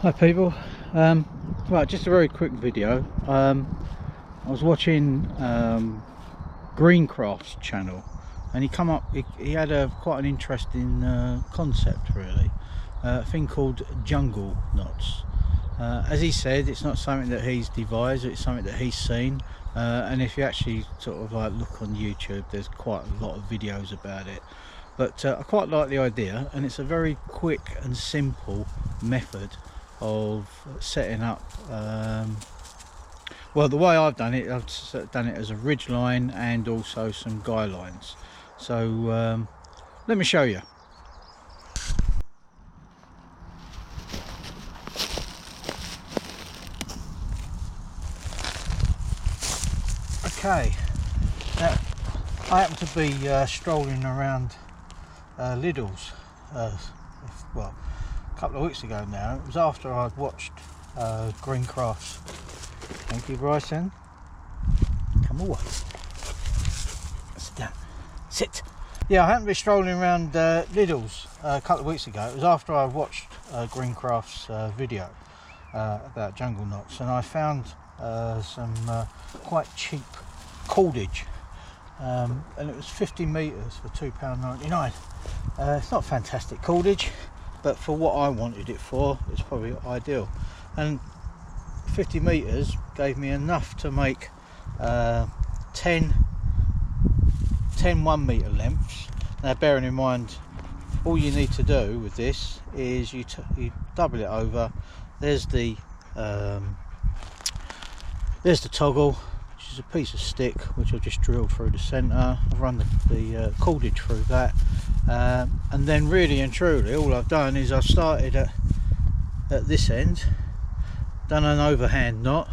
Hi people, right, just a very quick video. I was watching Greencraft's channel, and he had quite an interesting concept really, a thing called jungle knots. As he said, it's not something that he's devised, it's something that he's seen, and if you actually sort of like look on YouTube, there's quite a lot of videos about it. But I quite like the idea, and it's a very quick and simple method of setting up, well, the way I've done it as a ridge line and also some guy lines. So let me show you. Okay, now I happen to be strolling around Lidl's, well, a couple of weeks ago now. It was after I'd watched Greencraft's. Thank you, Bryson. Come away. Sit down. Sit. Yeah, I happened to be strolling around Lidl's a couple of weeks ago. It was after I watched Greencraft's video about jungle knots, and I found some quite cheap cordage, and it was 50 metres for £2.99. It's not fantastic cordage, but for what I wanted it for, it's probably ideal. And 50 metres gave me enough to make 10 1 metre lengths. Now, bearing in mind, all you need to do with this is you double it over. There's the toggle, which is a piece of stick which I've just drilled through the centre. I've run the cordage through that, and then really and truly all I've done is I've started at this end, done an overhand knot,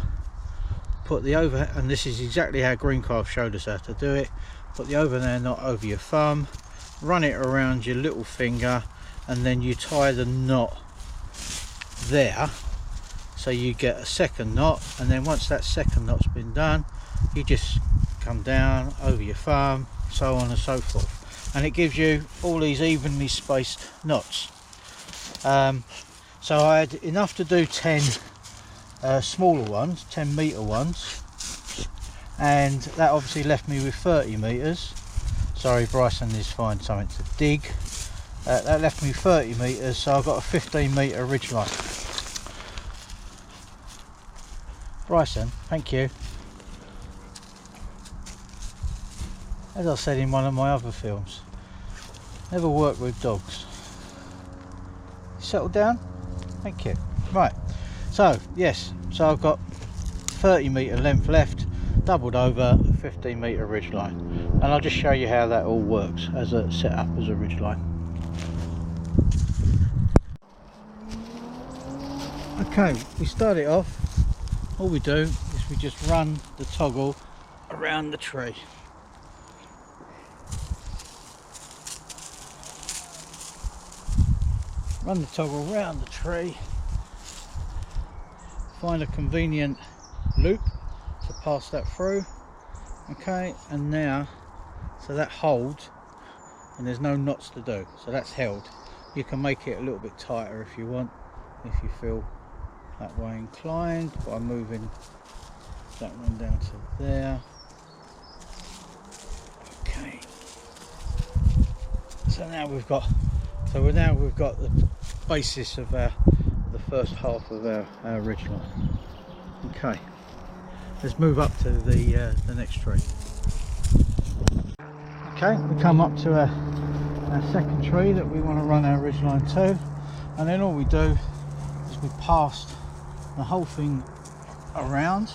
put the overhand, and this is exactly how Greencraft showed us how to do it. Put the overhand knot over your thumb, run it around your little finger, and then you tie the knot there, so you get a second knot. And then once that second knot's been done, you just come down over your thumb, so on and so forth, and it gives you all these evenly spaced knots. So I had enough to do 10 smaller ones, 10 metre ones, and that obviously left me with 30 metres. Sorry, Bryson is finding something to dig. That left me 30 metres, so I've got a 15 metre ridge line. Bryson, thank you. As I said in one of my other films, never work with dogs. Settle down. Thank you. Right, so yes, so I've got 30 metre length left, doubled over, a 15 metre ridge line, and I'll just show you how that all works as a setup as a ridge line. Okay, we start it off. All we do is we just run the toggle around the tree. Run the toggle around the tree, find a convenient loop to pass that through. Okay, and now, so that holds and there's no knots to do, so that's held. You can make it a little bit tighter if you want, if you feel that way inclined, by moving that one down to there. Okay, so now we've got the basis of the first half of our ridge line. Okay, let's move up to the next tree. Okay, we come up to our second tree that we want to run our ridge line to, and then all we do is we pass the whole thing around.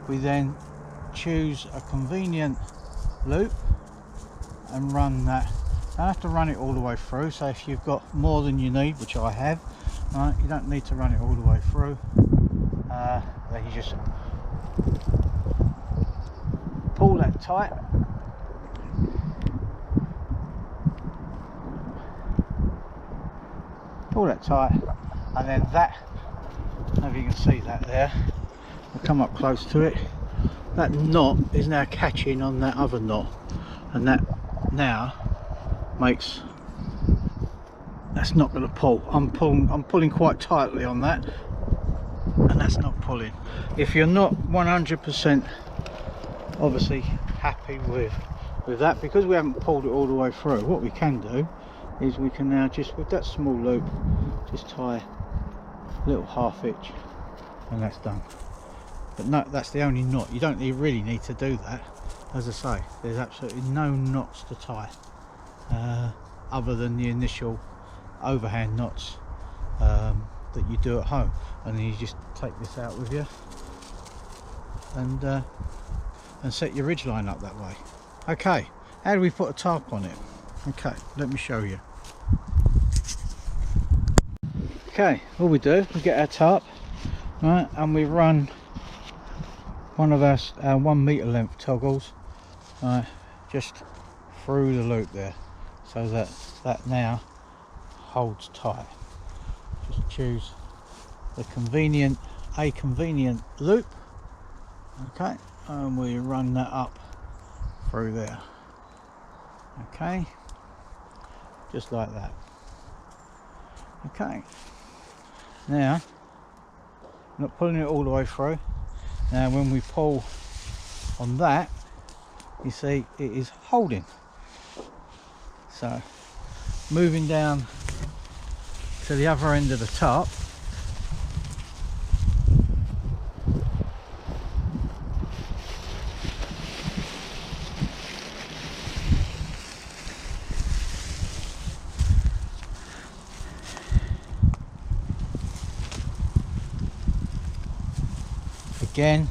We then choose a convenient loop and run that. I have to run it all the way through, so if you've got more than you need, which I have, right, you don't need to run it all the way through. Then you just pull that tight, and then that, if you can see that there, we'll come up close to it. That knot is now catching on that other knot, and that now makes that's not going to pull. I'm pulling quite tightly on that, and that's not pulling. If you're not 100% obviously happy with that, because we haven't pulled it all the way through, what we can do is we can now just, with that small loop, just tie a little half hitch, and that's done. But no, that's the only knot. You don't really need to do that. As I say, there's absolutely no knots to tie, other than the initial overhand knots that you do at home, and then you just take this out with you and set your ridge line up that way. Okay, how do we put a tarp on it? Okay, let me show you. Okay, all we do, we get our tarp, right, and we run one of our 1 meter length toggles, right, just through the loop there, so that now holds tight. Just choose the convenient loop, okay, and we run that up through there, okay, just like that. Okay, now not pulling it all the way through. Now when we pull on that, you see it is holding. So moving down to the other end of the tarp, again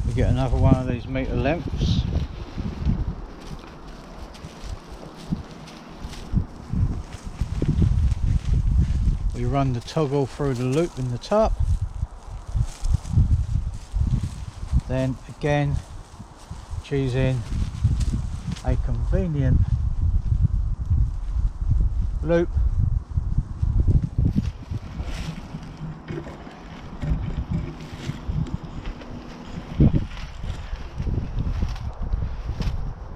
we get another one of these meter lengths. We run the toggle through the loop in the tarp, then again choosing a convenient loop,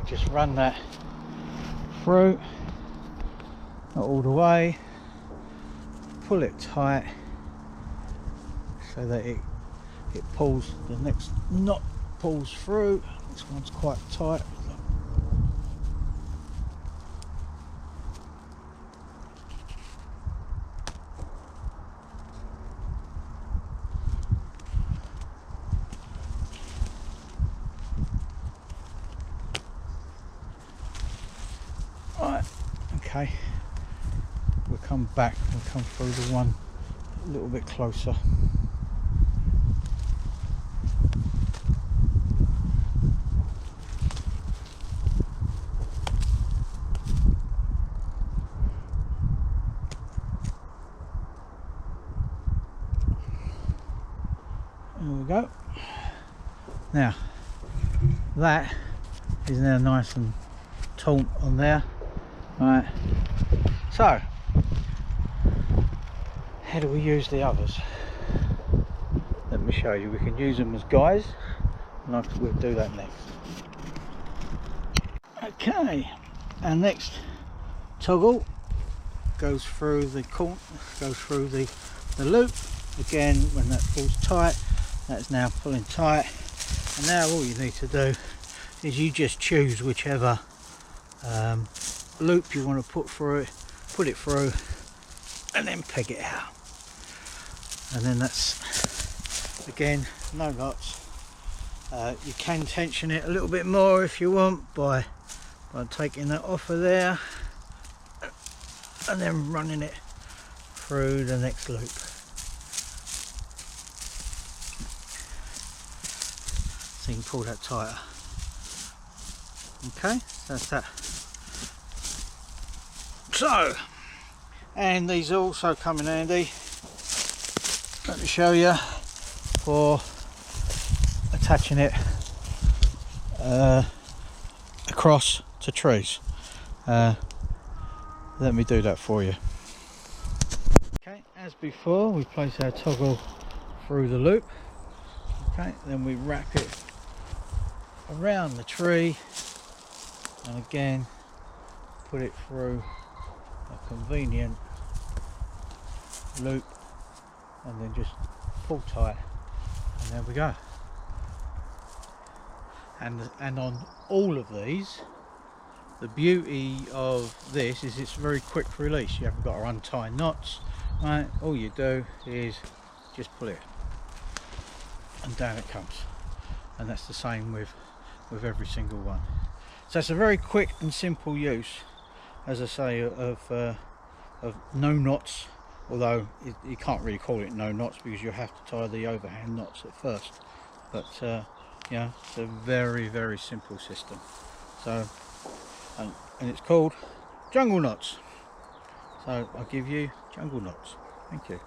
just run that through, not all the way, pull it tight so that it pulls, the next knot pulls through. This one's quite tight. Right, okay, we'll come back, we'll come through the one a little bit closer. There we go. Now that is now nice and taut on there. Right, so how do we use the others? Let me show you. We can use them as guys, and we'll do that next. Okay, our next toggle goes through the corner, goes through the loop. Again, when that pulls tight, that's now pulling tight, and now all you need to do is you just choose whichever loop you want to put it through, and then peg it out. And then that's, again, no knots. You can tension it a little bit more if you want by taking that off of there and then running it through the next loop. So you can pull that tighter. Okay, so that's that. So, and these also come in handy, let me show you, for attaching it across to trees. Let me do that for you. Okay, as before, we place our toggle through the loop. Okay, then we wrap it around the tree, and again put it through a convenient loop, and then just pull tight, and there we go. And on all of these, the beauty of this is it's very quick release. You haven't got to untie knots, right? All you do is just pull it and down it comes, and that's the same with every single one. So it's a very quick and simple use, as I say, of no knots, although you can't really call it no knots because you have to tie the overhand knots at first, but yeah, it's a very, very simple system. So and it's called jungle knots, so I'll give you jungle knots. Thank you.